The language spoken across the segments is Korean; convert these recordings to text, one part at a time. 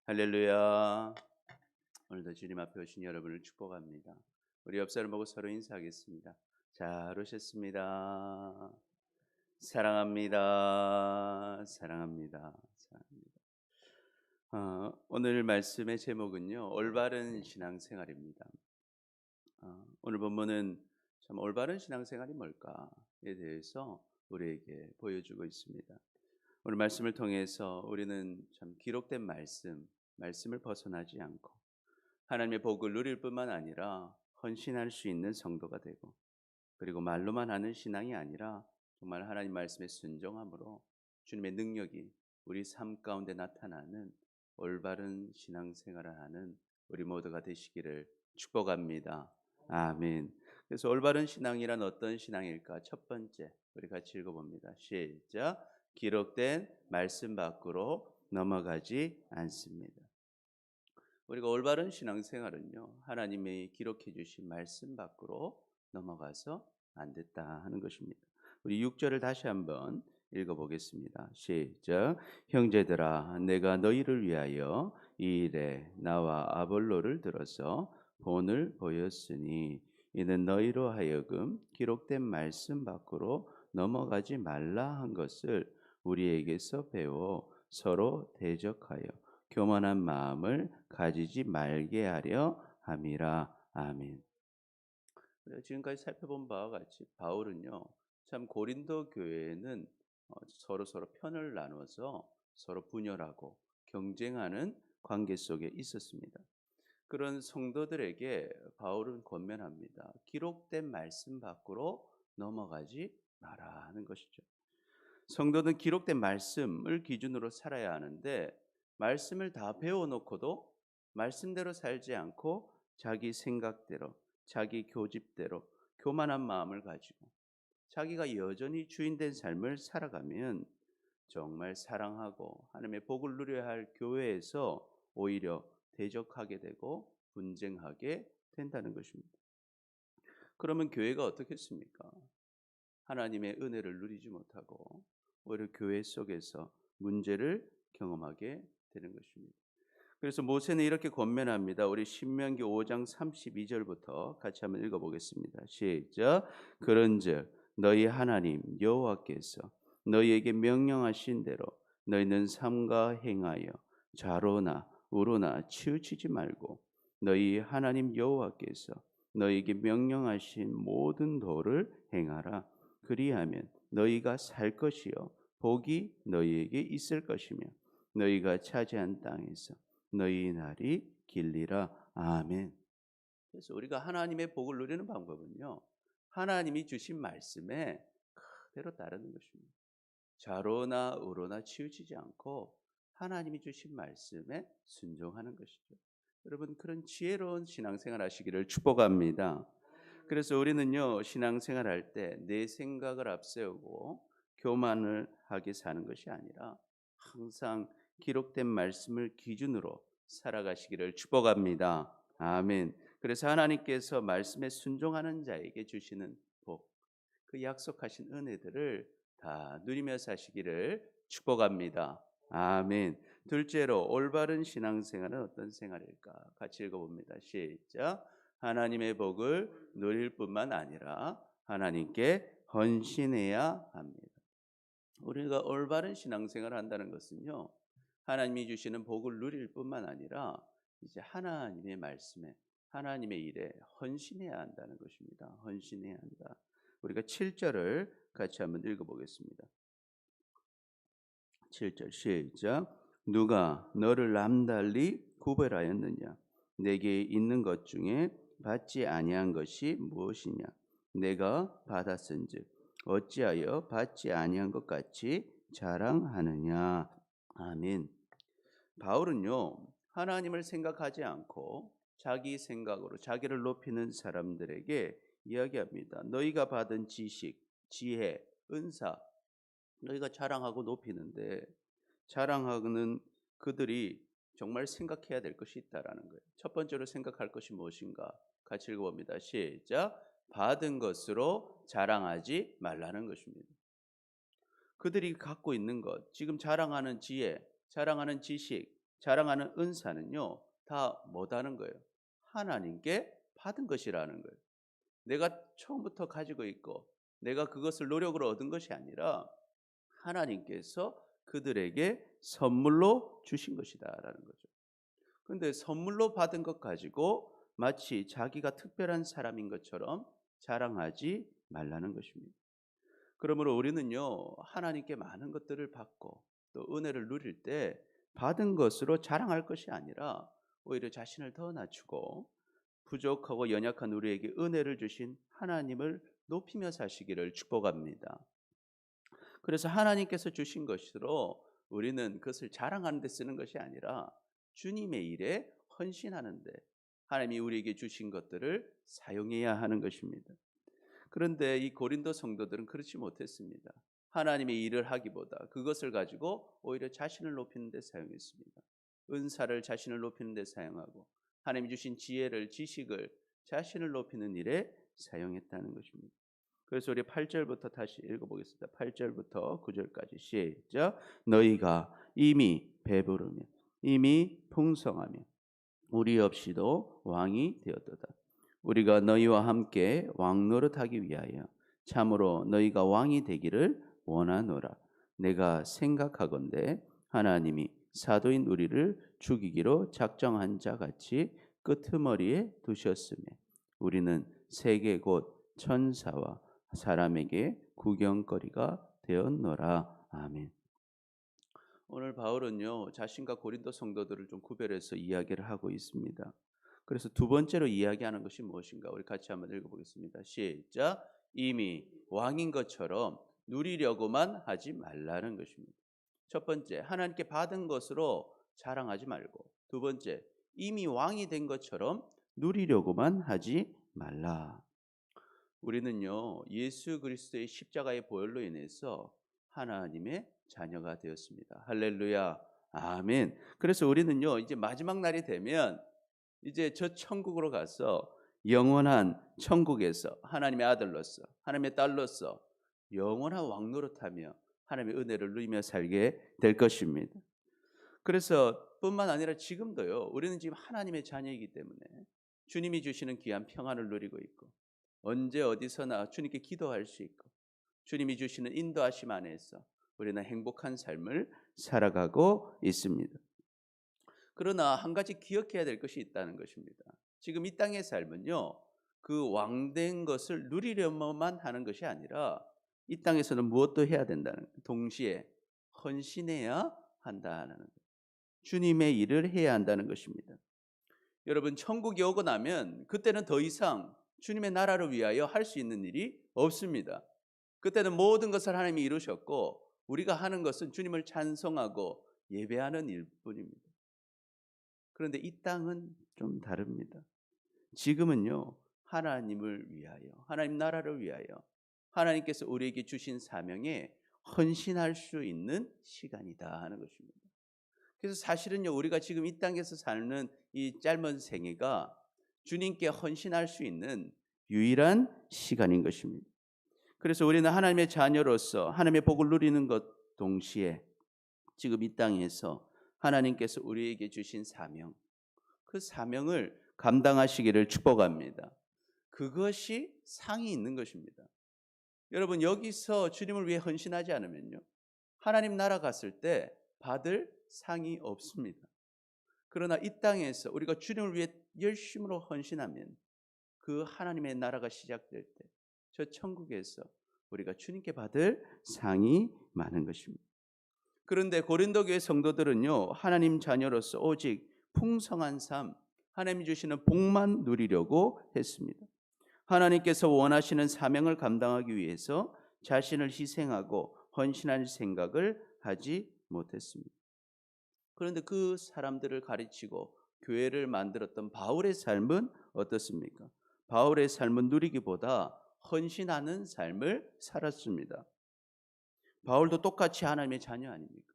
할렐루야. 오늘도 주님 앞에 오신 여러분을 축복합니다. 우리 옆 사람 보고 서로 인사하겠습니다. 잘 오셨습니다. 사랑합니다. 사랑합니다. 사랑합니다. 오늘 말씀의 제목은요, 올바른 신앙생활입니다. 오늘 본문은 참 올바른 신앙생활이 뭘까에 대해서 우리에게 보여주고 있습니다. 오늘 말씀을 통해서 우리는 참 기록된 말씀을 벗어나지 않고 하나님의 복을 누릴 뿐만 아니라 헌신할 수 있는 성도가 되고, 그리고 말로만 하는 신앙이 아니라 정말 하나님 말씀에 순종함으로 주님의 능력이 우리 삶 가운데 나타나는 올바른 신앙생활을 하는 우리 모두가 되시기를 축복합니다. 아멘. 그래서 올바른 신앙이란 어떤 신앙일까? 첫 번째, 우리 같이 읽어봅니다. 시작. 기록된 말씀 밖으로 넘어가지 않습니다. 우리가 올바른 신앙생활은요, 하나님의 기록해 주신 말씀 밖으로 넘어가서 안 됐다 하는 것입니다. 우리 6절을 다시 한번 읽어보겠습니다. 시작. 형제들아, 내가 너희를 위하여 이 일에 나와 아볼로를 들어서 본을 보였으니 이는 너희로 하여금 기록된 말씀 밖으로 넘어가지 말라 한 것을 우리에게서 배워 서로 대적하여 교만한 마음을 가지지 말게 하려 함이라. 아멘. 지금까지 살펴본 바와 같이 바울은요, 참 고린도 교회에는 서로 편을 나눠서 서로 분열하고 경쟁하는 관계 속에 있었습니다. 그런 성도들에게 바울은 권면합니다. 기록된 말씀 밖으로 넘어가지 마라 하는 것이죠. 성도는 기록된 말씀을 기준으로 살아야 하는데, 말씀을 다 배워놓고도 말씀대로 살지 않고 자기 생각대로, 자기 교집대로 교만한 마음을 가지고 자기가 여전히 주인된 삶을 살아가면 정말 사랑하고 하나님의 복을 누려야 할 교회에서 오히려 대적하게 되고 분쟁하게 된다는 것입니다. 그러면 교회가 어떻겠습니까? 하나님의 은혜를 누리지 못하고 오히려 교회 속에서 문제를 경험하게 되는 것입니다. 그래서 모세는 이렇게 권면합니다. 우리 신명기 5장 32절부터 같이 한번 읽어보겠습니다. 시작. 그런즉 너희 하나님 여호와께서 너희에게 명령하신 대로 너희는 삼가 행하여 좌로나 우로나 치우치지 말고 너희 하나님 여호와께서 너희에게 명령하신 모든 도를 행하라. 그리하면 너희가 살 것이요 복이 너희에게 있을 것이며 너희가 차지한 땅에서 너희 날이 길리라. 아멘. 그래서 우리가 하나님의 복을 누리는 방법은요, 하나님이 주신 말씀에 그대로 따르는 것입니다. 좌로나 우로나 치우치지 않고 하나님이 주신 말씀에 순종하는 것이죠. 여러분, 그런 지혜로운 신앙생활 하시기를 축복합니다. 그래서 우리는요, 신앙생활 할 때 내 생각을 앞세우고 교만을 하게 사는 것이 아니라 항상 기록된 말씀을 기준으로 살아가시기를 축복합니다. 아멘. 그래서 하나님께서 말씀에 순종하는 자에게 주시는 복, 그 약속하신 은혜들을 다 누리며 사시기를 축복합니다. 아멘. 둘째로 올바른 신앙생활은 어떤 생활일까? 같이 읽어봅니다. 시작. 하나님의 복을 누릴 뿐만 아니라 하나님께 헌신해야 합니다. 우리가 올바른 신앙생활을 한다는 것은요, 하나님이 주시는 복을 누릴 뿐만 아니라 이제 하나님의 말씀에, 하나님의 일에 헌신해야 한다는 것입니다. 헌신해야 한다. 우리가 7절을 같이 한번 읽어보겠습니다. 7절 시작. 누가 너를 남달리 구별하였느냐? 내게 있는 것 중에 받지 아니한 것이 무엇이냐? 내가 받았은즉 어찌하여 받지 아니한 것 같이 자랑하느냐? 아멘. 바울은요, 하나님을 생각하지 않고 자기 생각으로 자기를 높이는 사람들에게 이야기합니다. 너희가 받은 지식, 지혜, 은사, 너희가 자랑하고 높이는데 자랑하는 그들이 정말 생각해야 될 것이 있다라는 거예요. 첫 번째로 생각할 것이 무엇인가? 같이 읽어봅니다. 시작. 받은 것으로 자랑하지 말라는 것입니다. 그들이 갖고 있는 것, 지금 자랑하는 지혜, 자랑하는 지식, 자랑하는 은사는요, 다 뭐다는 거예요? 하나님께 받은 것이라는 거예요. 내가 처음부터 가지고 있고 내가 그것을 노력으로 얻은 것이 아니라 하나님께서 그들에게 선물로 주신 것이다라는 거죠. 그런데 선물로 받은 것 가지고 마치 자기가 특별한 사람인 것처럼 자랑하지 말라는 것입니다. 그러므로 우리는요, 하나님께 많은 것들을 받고 또 은혜를 누릴 때 받은 것으로 자랑할 것이 아니라 오히려 자신을 더 낮추고 부족하고 연약한 우리에게 은혜를 주신 하나님을 높이며 사시기를 축복합니다. 그래서 하나님께서 주신 것으로 우리는 그것을 자랑하는 데 쓰는 것이 아니라 주님의 일에 헌신하는 데 하나님이 우리에게 주신 것들을 사용해야 하는 것입니다. 그런데 이 고린도 성도들은 그렇지 못했습니다. 하나님의 일을 하기보다 그것을 가지고 오히려 자신을 높이는 데 사용했습니다. 은사를 자신을 높이는 데 사용하고 하나님이 주신 지혜를, 지식을 자신을 높이는 일에 사용했다는 것입니다. 그래서 우리 8절부터 다시 읽어보겠습니다. 8절부터 9절까지 시작. 너희가 이미 배부르며 이미 풍성하며 우리 없이도 왕이 되었도다. 우리가 너희와 함께 왕 노릇하기 위하여 참으로 너희가 왕이 되기를 원하노라. 내가 생각하건대 하나님이 사도인 우리를 죽이기로 작정한 자 같이 끄트머리에 두셨으며 우리는 세계 곧 천사와 사람에게 구경거리가 되었노라. 아멘. 오늘 바울은요, 자신과 고린도 성도들을 좀 구별해서 이야기를 하고 있습니다. 그래서 두 번째로 이야기하는 것이 무엇인가? 우리 같이 한번 읽어보겠습니다. 시작. 이미 왕인 것처럼 누리려고만 하지 말라는 것입니다. 첫 번째, 하나님께 받은 것으로 자랑하지 말고, 두 번째, 이미 왕이 된 것처럼 누리려고만 하지 말라. 우리는요, 예수 그리스도의 십자가의 보혈로 인해서 하나님의 자녀가 되었습니다. 할렐루야. 아멘. 그래서 우리는요, 이제 마지막 날이 되면 이제 저 천국으로 가서 영원한 천국에서 하나님의 아들로서, 하나님의 딸로서 영원한 왕노릇하며 하나님의 은혜를 누리며 살게 될 것입니다. 그래서 뿐만 아니라 지금도요, 우리는 지금 하나님의 자녀이기 때문에 주님이 주시는 귀한 평안을 누리고 있고 언제 어디서나 주님께 기도할 수 있고 주님이 주시는 인도하심 안에서 우리는 행복한 삶을 살아가고 있습니다. 그러나 한 가지 기억해야 될 것이 있다는 것입니다. 지금 이 땅의 삶은요, 그 왕된 것을 누리려만 하는 것이 아니라 이 땅에서는 무엇도 해야 된다는, 동시에 헌신해야 한다는, 주님의 일을 해야 한다는 것입니다. 여러분, 천국이 오고 나면 그때는 더 이상 주님의 나라를 위하여 할 수 있는 일이 없습니다. 그때는 모든 것을 하나님이 이루셨고 우리가 하는 것은 주님을 찬송하고 예배하는 일뿐입니다. 그런데 이 땅은 좀 다릅니다. 지금은요, 하나님을 위하여, 하나님 나라를 위하여 하나님께서 우리에게 주신 사명에 헌신할 수 있는 시간이다 하는 것입니다. 그래서 사실은요, 우리가 지금 이 땅에서 사는 이 짧은 생애가 주님께 헌신할 수 있는 유일한 시간인 것입니다. 그래서 우리는 하나님의 자녀로서 하나님의 복을 누리는 것 동시에 지금 이 땅에서 하나님께서 우리에게 주신 사명, 그 사명을 감당하시기를 축복합니다. 그것이 상이 있는 것입니다. 여러분, 여기서 주님을 위해 헌신하지 않으면요, 하나님 나라 갔을 때 받을 상이 없습니다. 그러나 이 땅에서 우리가 주님을 위해 열심으로 헌신하면 그 하나님의 나라가 시작될 때 저 천국에서 우리가 주님께 받을 상이 많은 것입니다. 그런데 고린도 교회 성도들은요, 하나님 자녀로서 오직 풍성한 삶, 하나님이 주시는 복만 누리려고 했습니다. 하나님께서 원하시는 사명을 감당하기 위해서 자신을 희생하고 헌신할 생각을 하지 못했습니다. 그런데 그 사람들을 가르치고 교회를 만들었던 바울의 삶은 어떻습니까? 바울의 삶은 누리기보다 헌신하는 삶을 살았습니다. 바울도 똑같이 하나님의 자녀 아닙니까?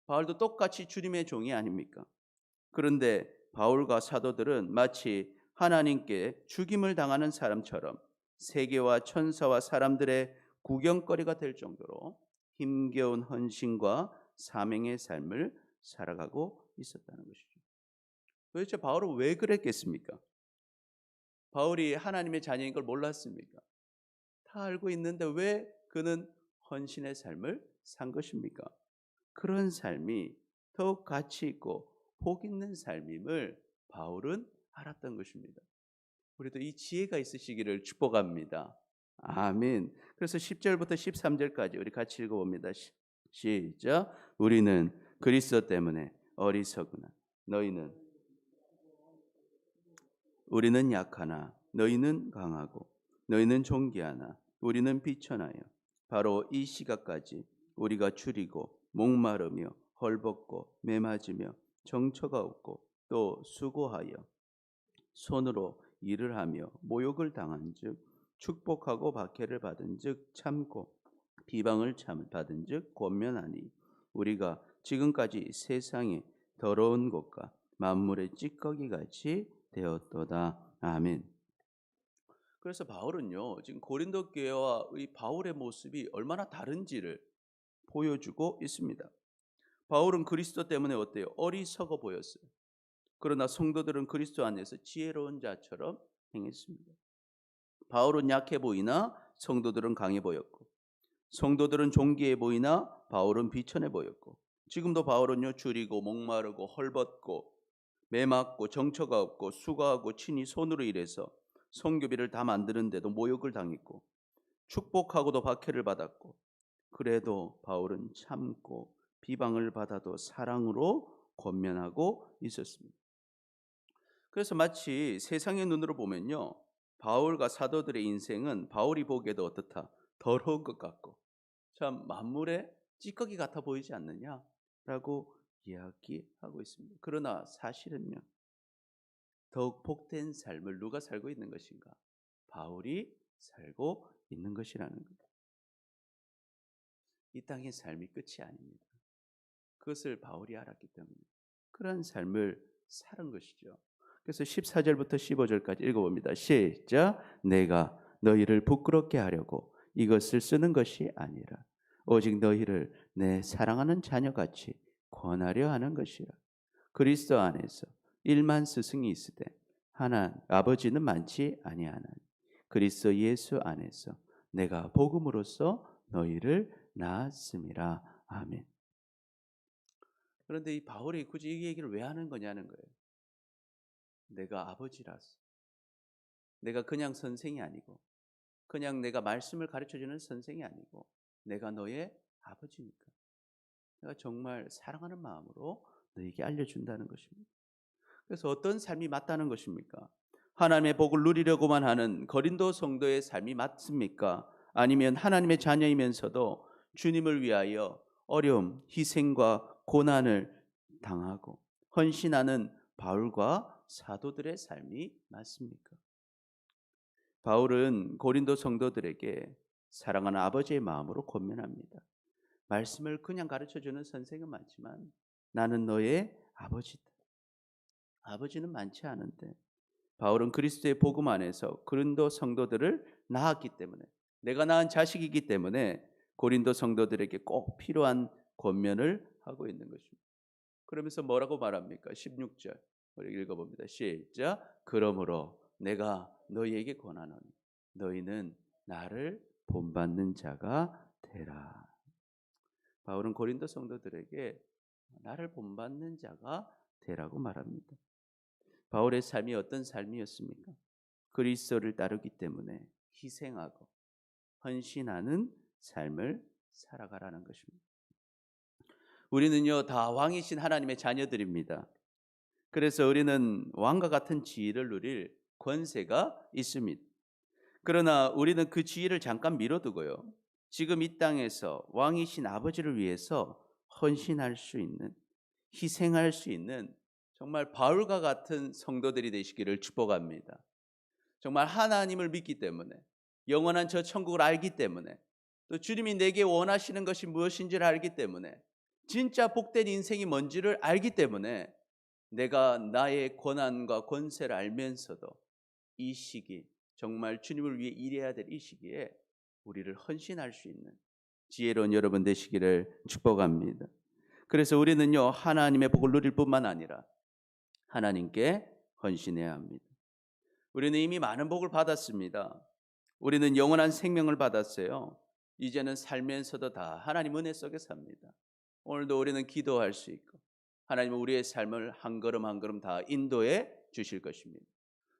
바울도 똑같이 주님의 종이 아닙니까? 그런데 바울과 사도들은 마치 하나님께 죽임을 당하는 사람처럼 세계와 천사와 사람들의 구경거리가 될 정도로 힘겨운 헌신과 사명의 삶을 살아가고 있었다는 것이죠. 도대체 바울은 왜 그랬겠습니까? 바울이 하나님의 자녀인 걸 몰랐습니까? 다 알고 있는데 왜 그는 헌신의 삶을 산 것입니까? 그런 삶이 더욱 가치 있고 복 있는 삶임을 바울은 알았던 것입니다. 우리도 이 지혜가 있으시기를 축복합니다. 아멘. 그래서 10절부터 13절까지 우리 같이 읽어봅니다. 시작. 우리는 그리스도 때문에 어리석으나 우리는 약하나 너희는 강하고 너희는 존귀하나 우리는 비천하여 바로 이 시각까지 우리가 줄이고 목마르며 헐벗고 매맞으며 정처가 없고 또 수고하여 손으로 일을 하며 모욕을 당한즉 축복하고 박해를 받은즉 참고 비방을 받은즉 권면하니 우리가 지금까지 세상의 더러운 것과 만물의 찌꺼기 같이 되었도다. 아멘. 그래서 바울은요, 지금 고린도 교회와의 바울의 모습이 얼마나 다른지를 보여주고 있습니다. 바울은 그리스도 때문에 어때요? 어리석어 보였어요. 그러나 성도들은 그리스도 안에서 지혜로운 자처럼 행했습니다. 바울은 약해 보이나 성도들은 강해 보였고, 성도들은 존귀해 보이나 바울은 비천해 보였고, 지금도 바울은요, 줄이고 목마르고 헐벗고 매맞고 정처가 없고 수고하고 친히 손으로 일해서 성교비를 다 만드는데도 모욕을 당했고 축복하고도 박해를 받았고, 그래도 바울은 참고 비방을 받아도 사랑으로 권면하고 있었습니다. 그래서 마치 세상의 눈으로 보면요, 바울과 사도들의 인생은 바울이 보기에도 어떻다? 더러운 것 같고 참 만물의 찌꺼기 같아 보이지 않느냐라고 이야기하고 있습니다. 그러나 사실은요, 더욱 복된 삶을 누가 살고 있는 것인가? 바울이 살고 있는 것이라는 겁니다. 이 땅의 삶이 끝이 아닙니다. 그것을 바울이 알았기 때문에 그런 삶을 사는 것이죠. 그래서 14절부터 15절까지 읽어봅니다. 시작. 내가 너희를 부끄럽게 하려고 이것을 쓰는 것이 아니라 오직 너희를 내 사랑하는 자녀같이 권하려 하는 것이라. 그리스도 안에서 1만 스승이 있으되 하나 아버지는 많지 아니하나니 그리스도 예수 안에서 내가 복음으로써 너희를 낳았음이라. 아멘. 그런데 이 바울이 굳이 이 얘기를 왜 하는 거냐는 거예요. 내가 아버지라서. 내가 그냥 선생이 아니고 그냥 내가 말씀을 가르쳐주는 선생이 아니고 내가 너의 아버지니까 내가 정말 사랑하는 마음으로 너에게 알려준다는 것입니다. 그래서 어떤 삶이 맞다는 것입니까? 하나님의 복을 누리려고만 하는 거린도 성도의 삶이 맞습니까? 아니면 하나님의 자녀이면서도 주님을 위하여 어려움, 희생과 고난을 당하고 헌신하는 바울과 사도들의 삶이 맞습니까? 바울은 고린도 성도들에게 사랑하는 아버지의 마음으로 권면합니다. 말씀을 그냥 가르쳐주는 선생은 많지만 나는 너의 아버지다. 아버지는 많지 않은데 바울은 그리스도의 복음 안에서 고린도 성도들을 낳았기 때문에 내가 낳은 자식이기 때문에 고린도 성도들에게 꼭 필요한 권면을 하고 있는 것입니다. 그러면서 뭐라고 말합니까? 16절 우리 읽어봅니다. 시작. 그러므로 내가 너희에게 권하노니 너희는 나를 본받는 자가 되라. 바울은 고린도 성도들에게 나를 본받는 자가 되라고 말합니다. 바울의 삶이 어떤 삶이었습니까? 그리스도를 따르기 때문에 희생하고 헌신하는 삶을 살아가라는 것입니다. 우리는요 다 왕이신 하나님의 자녀들입니다. 그래서 우리는 왕과 같은 지위를 누릴 권세가 있습니다. 그러나 우리는 그 지위를 잠깐 미뤄두고요, 지금 이 땅에서 왕이신 아버지를 위해서 헌신할 수 있는, 희생할 수 있는 정말 바울과 같은 성도들이 되시기를 축복합니다. 정말 하나님을 믿기 때문에, 영원한 저 천국을 알기 때문에, 또 주님이 내게 원하시는 것이 무엇인지를 알기 때문에, 진짜 복된 인생이 뭔지를 알기 때문에 내가 나의 권한과 권세를 알면서도 이 시기 정말 주님을 위해 일해야 될 이 시기에 우리를 헌신할 수 있는 지혜로운 여러분 되시기를 축복합니다. 그래서 우리는요, 하나님의 복을 누릴 뿐만 아니라 하나님께 헌신해야 합니다. 우리는 이미 많은 복을 받았습니다. 우리는 영원한 생명을 받았어요. 이제는 살면서도 다 하나님 은혜 속에 삽니다. 오늘도 우리는 기도할 수 있고 하나님은 우리의 삶을 한 걸음 한 걸음 다 인도해 주실 것입니다.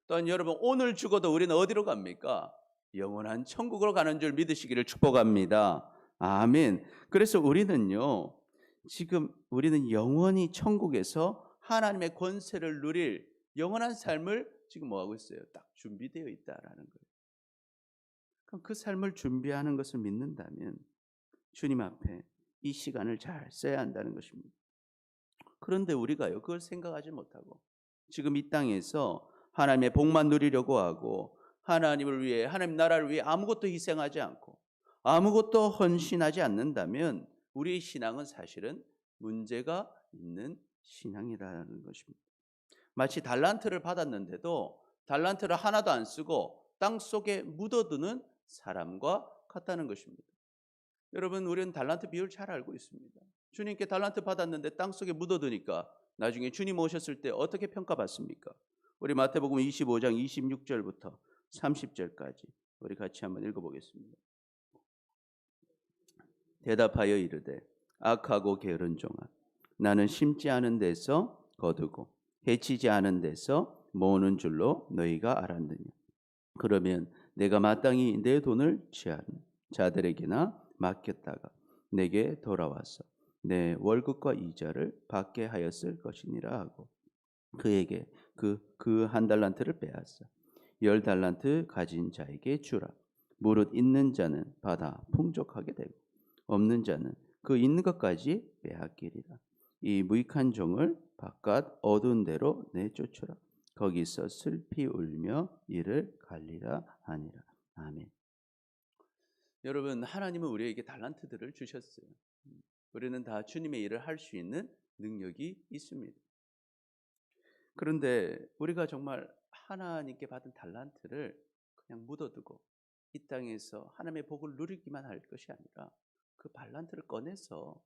또한 여러분, 오늘 죽어도 우리는 어디로 갑니까? 영원한 천국으로 가는 줄 믿으시기를 축복합니다. 아멘. 그래서 우리는요, 지금 우리는 영원히 천국에서 하나님의 권세를 누릴 영원한 삶을 지금 뭐하고 있어요? 딱 준비되어 있다라는 거예요. 그럼 그 삶을 준비하는 것을 믿는다면 주님 앞에 이 시간을 잘 써야 한다는 것입니다. 그런데 우리가요, 그걸 생각하지 못하고 지금 이 땅에서 하나님의 복만 누리려고 하고 하나님을 위해, 하나님 나라를 위해 아무것도 희생하지 않고 아무것도 헌신하지 않는다면 우리의 신앙은 사실은 문제가 있는 신앙이라는 것입니다. 마치 달란트를 받았는데도 달란트를 하나도 안 쓰고 땅속에 묻어두는 사람과 같다는 것입니다. 여러분, 우리는 달란트 비율 잘 알고 있습니다. 주님께 달란트 받았는데 땅속에 묻어두니까 나중에 주님 오셨을 때 어떻게 평가받습니까? 우리 마태복음 25장 26절부터 30절까지 우리 같이 한번 읽어보겠습니다. 대답하여 이르되 악하고 게으른 종아, 나는 심지 않은 데서 거두고 해치지 않은 데서 모으는 줄로 너희가 알았느냐. 그러면 내가 마땅히 내 돈을 취하는 자들에게나 맡겼다가 내게 돌아와서 내 월급과 이자를 받게 하였을 것이니라 하고 그에게 그 한 달란트를 빼앗아 10달란트 가진 자에게 주라. 무릇 있는 자는 받아 풍족하게 되고 없는 자는 그 있는 것까지 빼앗기리라. 이 무익한 종을 바깥 어두운 데로 내쫓으라. 거기서 슬피 울며 이를 갈리라 하니라. 아멘. 여러분, 하나님은 우리에게 달란트들을 주셨어요. 우리는 다 주님의 일을 할 수 있는 능력이 있습니다. 그런데 우리가 정말 하나님께 받은 달란트를 그냥 묻어두고 이 땅에서 하나님의 복을 누리기만 할 것이 아니라 그 달란트를 꺼내서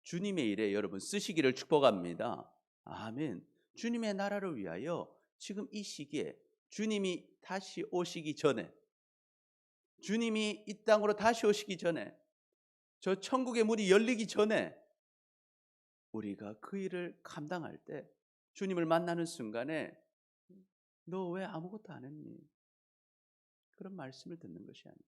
주님의 일에 여러분 쓰시기를 축복합니다. 아멘. 주님의 나라를 위하여 지금 이 시기에 주님이 다시 오시기 전에, 주님이 이 땅으로 다시 오시기 전에, 저 천국의 문이 열리기 전에 우리가 그 일을 감당할 때 주님을 만나는 순간에 너 왜 아무것도 안 했니? 그런 말씀을 듣는 것이 아니라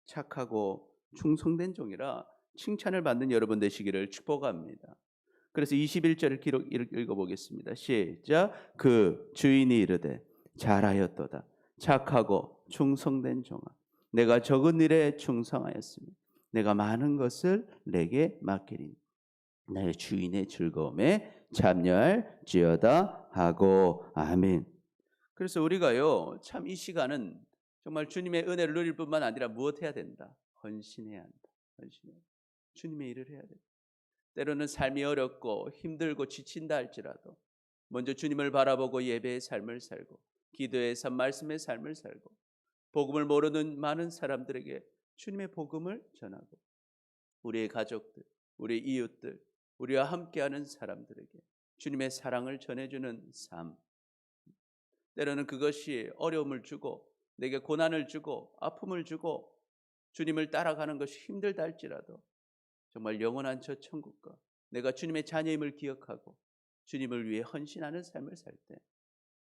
착하고 충성된 종이라 칭찬을 받는 여러분 되시기를 축복합니다. 그래서 21절을 읽어보겠습니다. 시작. 그 주인이 이르되 잘하였도다. 착하고 충성된 종아, 내가 적은 일에 충성하였으니 내가 많은 것을 내게 맡기리니 나의 주인의 즐거움에 참여할지어다 하고. 아멘. 그래서 우리가요, 참 이 시간은 정말 주님의 은혜를 누릴 뿐만 아니라 무엇해야 된다? 헌신해야 한다. 헌신해야 한다. 주님의 일을 해야 된다. 때로는 삶이 어렵고 힘들고 지친다 할지라도 먼저 주님을 바라보고 예배의 삶을 살고 기도의 삶, 말씀의 삶을 살고 복음을 모르는 많은 사람들에게 주님의 복음을 전하고 우리의 가족들, 우리의 이웃들, 우리와 함께하는 사람들에게 주님의 사랑을 전해주는 삶. 때로는 그것이 어려움을 주고 내게 고난을 주고 아픔을 주고 주님을 따라가는 것이 힘들다 할지라도 정말 영원한 저 천국과 내가 주님의 자녀임을 기억하고 주님을 위해 헌신하는 삶을 살 때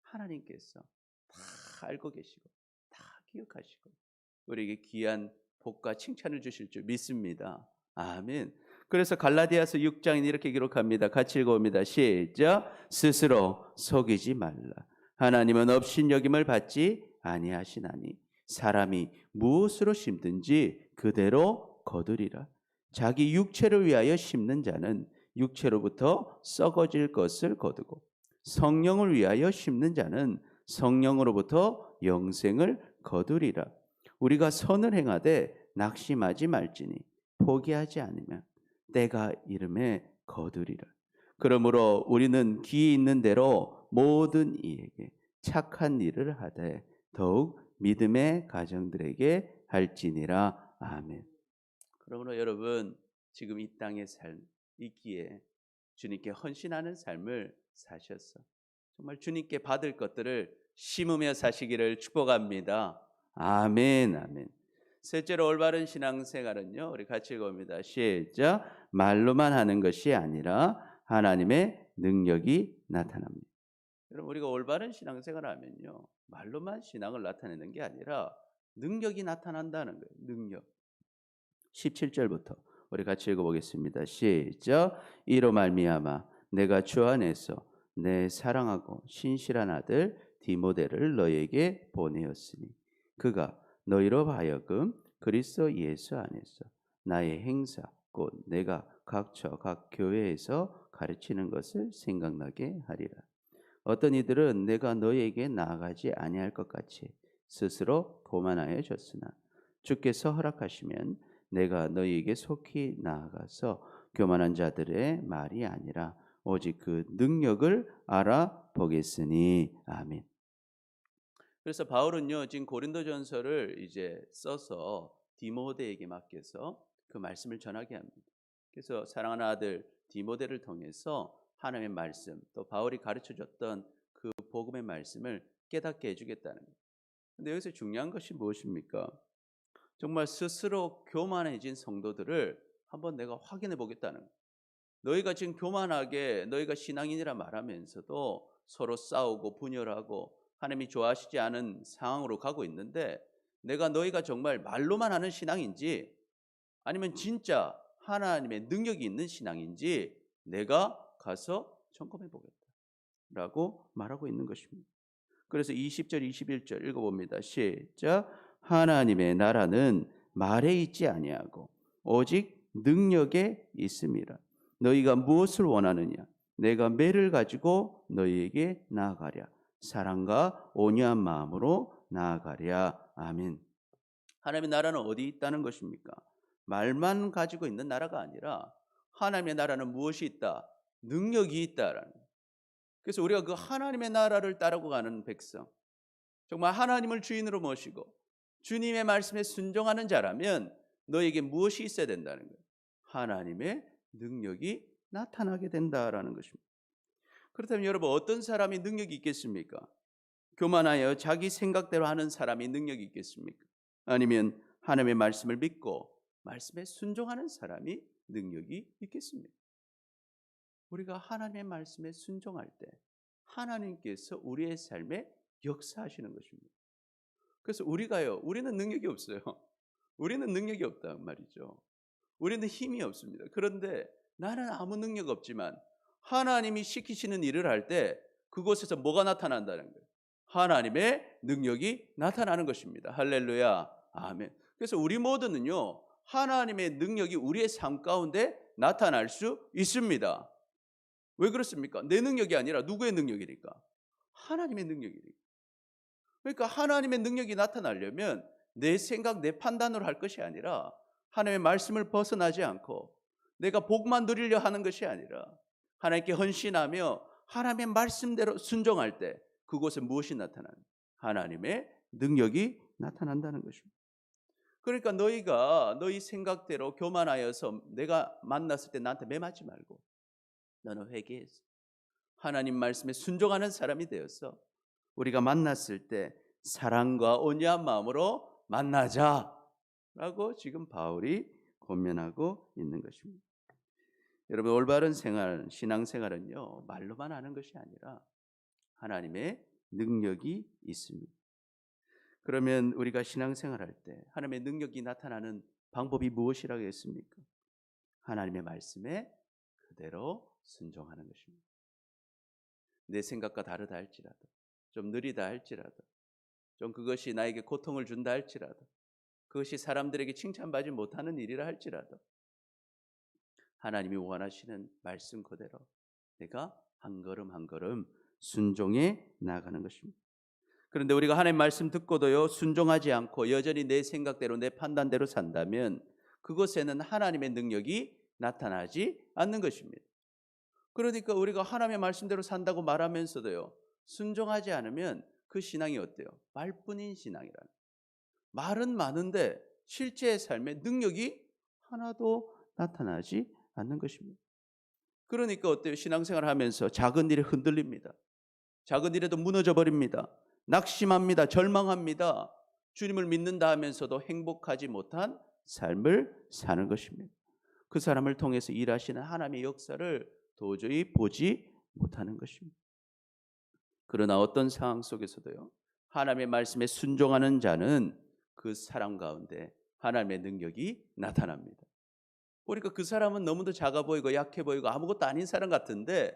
하나님께서 다 알고 계시고 다 기억하시고 우리에게 귀한 복과 칭찬을 주실 줄 믿습니다. 아멘. 그래서 갈라디아서 6장에 이렇게 기록합니다. 같이 읽어봅니다. 시작. 스스로 속이지 말라. 하나님은 업신여김을 받지 아니하시나니 사람이 무엇으로 심든지 그대로 거두리라. 자기 육체를 위하여 심는 자는 육체로부터 썩어질 것을 거두고 성령을 위하여 심는 자는 성령으로부터 영생을 거두리라. 우리가 선을 행하되 낙심하지 말지니 포기하지 않으면 때가 이름에 거두리라. 그러므로 우리는 귀 있는 대로 모든 이에게 착한 일을 하되 더욱 믿음의 가정들에게 할지니라. 아멘. 그러므로 여러분, 지금 이 땅의 삶, 있기에 주님께 헌신하는 삶을 사셨어. 정말 주님께 받을 것들을 심으며 사시기를 축복합니다. 아멘, 아멘. 셋째로 올바른 신앙생활은요, 우리 같이 읽어봅니다. 시작. 말로만 하는 것이 아니라 하나님의 능력이 나타납니다. 여러분, 우리가 올바른 신앙생활을 하면요, 말로만 신앙을 나타내는 게 아니라 능력이 나타난다는 거예요. 능력. 17절부터 우리 같이 읽어보겠습니다. 시작. 이로 말미암아 내가 주 안에서 내 사랑하고 신실한 아들 디모데를 너에게 보내었으니 그가 너희로 하여금 그리스도 예수 안에서 나의 행사 곧 내가 각처 각 교회에서 가르치는 것을 생각나게 하리라. 어떤 이들은 내가 너희에게 나아가지 아니할 것 같이 스스로 교만하여 졌으나 주께서 허락하시면 내가 너희에게 속히 나아가서 교만한 자들의 말이 아니라 오직 그 능력을 알아보겠으니. 아멘. 그래서 바울은요, 지금 고린도전서를 이제 써서 디모데에게 맡겨서 그 말씀을 전하게 합니다. 그래서 사랑하는 아들 디모데를 통해서 하나님의 말씀, 또 바울이 가르쳐줬던 그 복음의 말씀을 깨닫게 해주겠다는 거예요. 근데 여기서 중요한 것이 무엇입니까? 정말 스스로 교만해진 성도들을 한번 내가 확인해 보겠다는 거예요. 너희가 지금 교만하게 너희가 신앙인이라 말하면서도 서로 싸우고 분열하고 하나님이 좋아하시지 않은 상황으로 가고 있는데, 내가 너희가 정말 말로만 하는 신앙인지 아니면 진짜 하나님의 능력이 있는 신앙인지 내가 가서 점검해 보겠다라고 말하고 있는 것입니다. 그래서 20절 21절 읽어봅니다. 시작. 하나님의 나라는 말에 있지 아니하고 오직 능력에 있음이라. 너희가 무엇을 원하느냐? 내가 매를 가지고 너희에게 나아가랴. 사랑과 온유한 마음으로 나아가랴. 아멘. 하나님의 나라는 어디 있다는 것입니까? 말만 가지고 있는 나라가 아니라 하나님의 나라는 무엇이 있다? 능력이 있다라는. 그래서 우리가 그 하나님의 나라를 따르고 가는 백성, 정말 하나님을 주인으로 모시고 주님의 말씀에 순종하는 자라면 너에게 무엇이 있어야 된다는 거예요? 하나님의 능력이 나타나게 된다라는 것입니다. 그렇다면 여러분, 어떤 사람이 능력이 있겠습니까? 교만하여 자기 생각대로 하는 사람이 능력이 있겠습니까? 아니면 하나님의 말씀을 믿고 말씀에 순종하는 사람이 능력이 있겠습니까? 우리가 하나님의 말씀에 순종할 때 하나님께서 우리의 삶에 역사하시는 것입니다. 그래서 우리는 능력이 없어요. 우리는 능력이 없단 말이죠. 우리는 힘이 없습니다. 그런데 나는 아무 능력 없지만 하나님이 시키시는 일을 할 때 그곳에서 뭐가 나타난다는 거예요? 하나님의 능력이 나타나는 것입니다. 할렐루야. 아멘. 그래서 우리 모두는요, 하나님의 능력이 우리의 삶 가운데 나타날 수 있습니다. 왜 그렇습니까? 내 능력이 아니라 누구의 능력이니까? 하나님의 능력이니까. 그러니까 하나님의 능력이 나타나려면 내 생각, 내 판단으로 할 것이 아니라 하나님의 말씀을 벗어나지 않고 내가 복만 누리려 하는 것이 아니라 하나님께 헌신하며 하나님의 말씀대로 순종할 때 그곳에 무엇이 나타나는? 하나님의 능력이 나타난다는 것입니다. 그러니까 너희가 너희 생각대로 교만하여서 내가 만났을 때 나한테 매맞지 말고 너는 회개해서 하나님 말씀에 순종하는 사람이 되어서 우리가 만났을 때 사랑과 온유한 마음으로 만나자라고 지금 바울이 권면하고 있는 것입니다. 여러분, 올바른 생활, 신앙생활은요, 말로만 하는 것이 아니라 하나님의 능력이 있습니다. 그러면 우리가 신앙생활할 때 하나님의 능력이 나타나는 방법이 무엇이라고 했습니까? 하나님의 말씀에 그대로 순종하는 것입니다. 내 생각과 다르다 할지라도, 좀 느리다 할지라도, 좀 그것이 나에게 고통을 준다 할지라도, 그것이 사람들에게 칭찬받지 못하는 일이라 할지라도 하나님이 원하시는 말씀 그대로 내가 한 걸음 한 걸음 순종해 나가는 것입니다. 그런데 우리가 하나님 말씀 듣고도요, 순종하지 않고 여전히 내 생각대로 내 판단대로 산다면 그것에는 하나님의 능력이 나타나지 않는 것입니다. 그러니까 우리가 하나님의 말씀대로 산다고 말하면서도요, 순종하지 않으면 그 신앙이 어때요? 말뿐인 신앙이라는. 말은 많은데 실제의 삶에 능력이 하나도 나타나지 않는 것입니다. 그러니까 어때요? 신앙생활 하면서 작은 일에 흔들립니다. 작은 일에도 무너져 버립니다. 낙심합니다. 절망합니다. 주님을 믿는다 하면서도 행복하지 못한 삶을 사는 것입니다. 그 사람을 통해서 일하시는 하나님의 역사를 도저히 보지 못하는 것입니다. 그러나 어떤 상황 속에서도요, 하나님의 말씀에 순종하는 자는 그 사람 가운데 하나님의 능력이 나타납니다. 보니까 그 사람은 너무도 작아 보이고 약해 보이고 아무것도 아닌 사람 같은데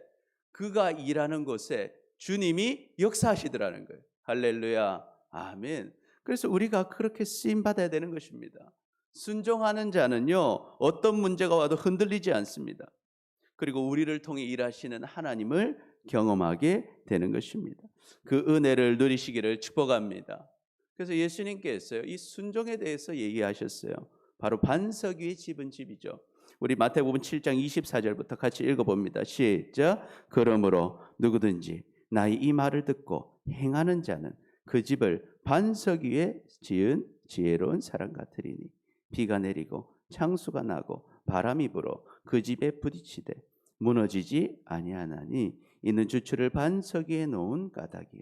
그가 일하는 곳에 주님이 역사하시더라는 거예요. 할렐루야, 아멘. 그래서 우리가 그렇게 쓰임 받아야 되는 것입니다. 순종하는 자는요, 어떤 문제가 와도 흔들리지 않습니다. 그리고 우리를 통해 일하시는 하나님을 경험하게 되는 것입니다. 그 은혜를 누리시기를 축복합니다. 그래서 예수님께서요, 이 순종에 대해서 얘기하셨어요. 바로 반석 위의 집은 집이죠. 우리 마태복음 7장 24절부터 같이 읽어봅니다. 시작. 그러므로 누구든지 나의 이 말을 듣고 행하는 자는 그 집을 반석 위에 지은 지혜로운 사람 같으리니 비가 내리고 창수가 나고 바람이 불어 그 집에 부딪히되 무너지지 아니하나니 이는 주추를 반석 위에 놓은 까닭이요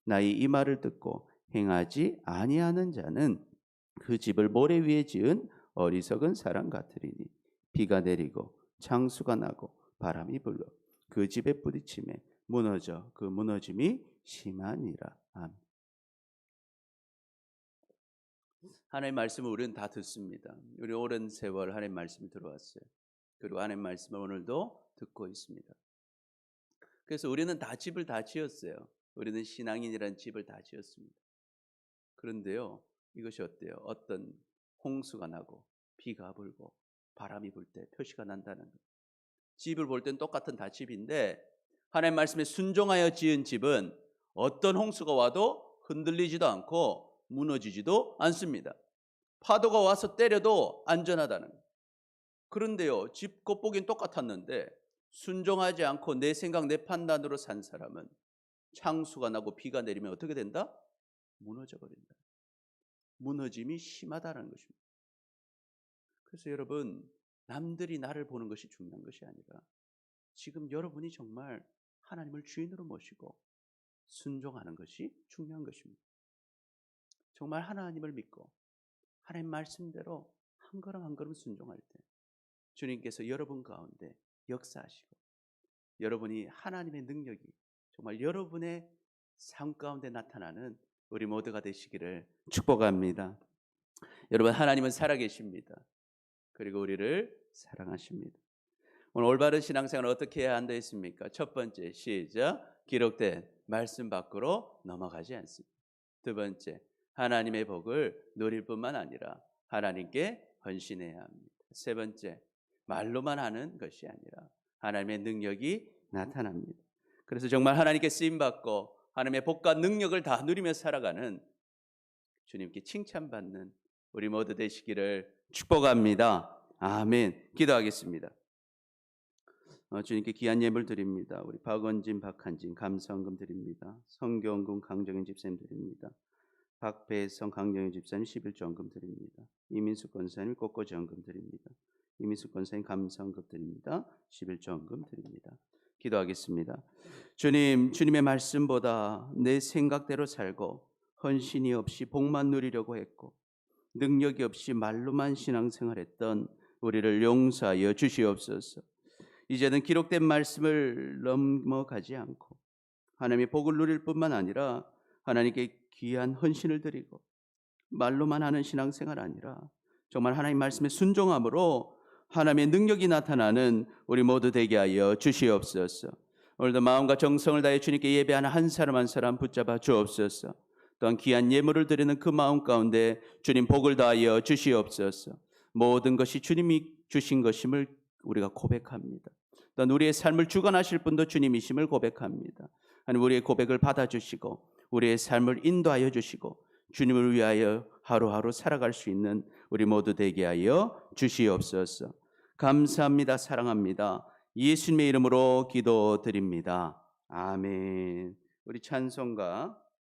나의 이 말을 듣고 행하지 아니하는 자는 그 집을 모래 위에 지은 어리석은 사람 같으리니 비가 내리고 창수가 나고 바람이 불러 그 집에 부딪히매 무너져 그 무너짐이 심하니라. 아멘. 하나님의 말씀을 우리는 다 듣습니다. 우리 오랜 세월 하나님의 말씀이 들어왔어요. 그리고 하나님의 말씀을 오늘도 듣고 있습니다. 그래서 우리는 다 집을 다 지었어요. 우리는 신앙인이라는 집을 다 지었습니다. 그런데요, 이것이 어때요? 어떤 홍수가 나고 비가 불고 바람이 불 때 표시가 난다는 거예요. 집을 볼 땐 똑같은 다 집인데 하나님의 말씀에 순종하여 지은 집은 어떤 홍수가 와도 흔들리지도 않고 무너지지도 않습니다. 파도가 와서 때려도 안전하다는 거예요. 그런데요, 집 겉보기엔 똑같았는데 순종하지 않고 내 생각 내 판단으로 산 사람은 창수가 나고 비가 내리면 어떻게 된다? 무너져 버린다. 무너짐이 심하다는 것입니다. 그래서 여러분, 남들이 나를 보는 것이 중요한 것이 아니라 지금 여러분이 정말 하나님을 주인으로 모시고 순종하는 것이 중요한 것입니다. 정말 하나님을 믿고 하나님 말씀대로 한 걸음 한 걸음 순종할 때 주님께서 여러분 가운데 역사하시고 여러분이 하나님의 능력이 정말 여러분의 삶 가운데 나타나는 우리 모두가 되시기를 축복합니다. 여러분, 하나님은 살아계십니다. 그리고 우리를 사랑하십니다. 오늘 올바른 신앙생활을 어떻게 해야 한다 했습니까? 첫 번째, 시작. 기록된 말씀 밖으로 넘어가지 않습니다. 두 번째, 하나님의 복을 누릴 뿐만 아니라 하나님께 헌신해야 합니다. 세 번째, 말로만 하는 것이 아니라 하나님의 능력이 나타납니다. 그래서 정말 하나님께 쓰임받고 하나님의 복과 능력을 다 누리며 살아가는 주님께 칭찬받는 우리 모두 되시기를 축복합니다. 아멘. 기도하겠습니다. 주님께 귀한 예물 드립니다. 우리 박원진, 박한진 감사헌금 드립니다. 성경군 강정현 집사님 드립니다. 박배성 강정현 집사님 11조헌금 드립니다. 이민숙 권사님 꽃꽂이헌금 드립니다. 이민숙 권사님 감사헌금 드립니다. 11조헌금 드립니다. 기도하겠습니다. 주님, 주님의 말씀보다 내 생각대로 살고 헌신이 없이 복만 누리려고 했고 능력이 없이 말로만 신앙생활했던 우리를 용서하여 주시옵소서. 이제는 기록된 말씀을 넘어가지 않고 하나님의 복을 누릴 뿐만 아니라 하나님께 귀한 헌신을 드리고 말로만 하는 신앙생활 아니라 정말 하나님 말씀에 순종함으로 하나님의 능력이 나타나는 우리 모두 되게 하여 주시옵소서. 오늘도 마음과 정성을 다해 주님께 예배하는 한 사람 한 사람 붙잡아 주옵소서. 또한 귀한 예물을 드리는 그 마음 가운데 주님 복을 다하여 주시옵소서. 모든 것이 주님이 주신 것임을 우리가 고백합니다. 또한 우리의 삶을 주관하실 분도 주님이심을 고백합니다. 하나님, 우리의 고백을 받아주시고 우리의 삶을 인도하여 주시고 주님을 위하여 하루하루 살아갈 수 있는 우리 모두 되게 하여 주시옵소서. 감사합니다. 사랑합니다. 예수님의 이름으로 기도드립니다. 아멘. 우리 찬송가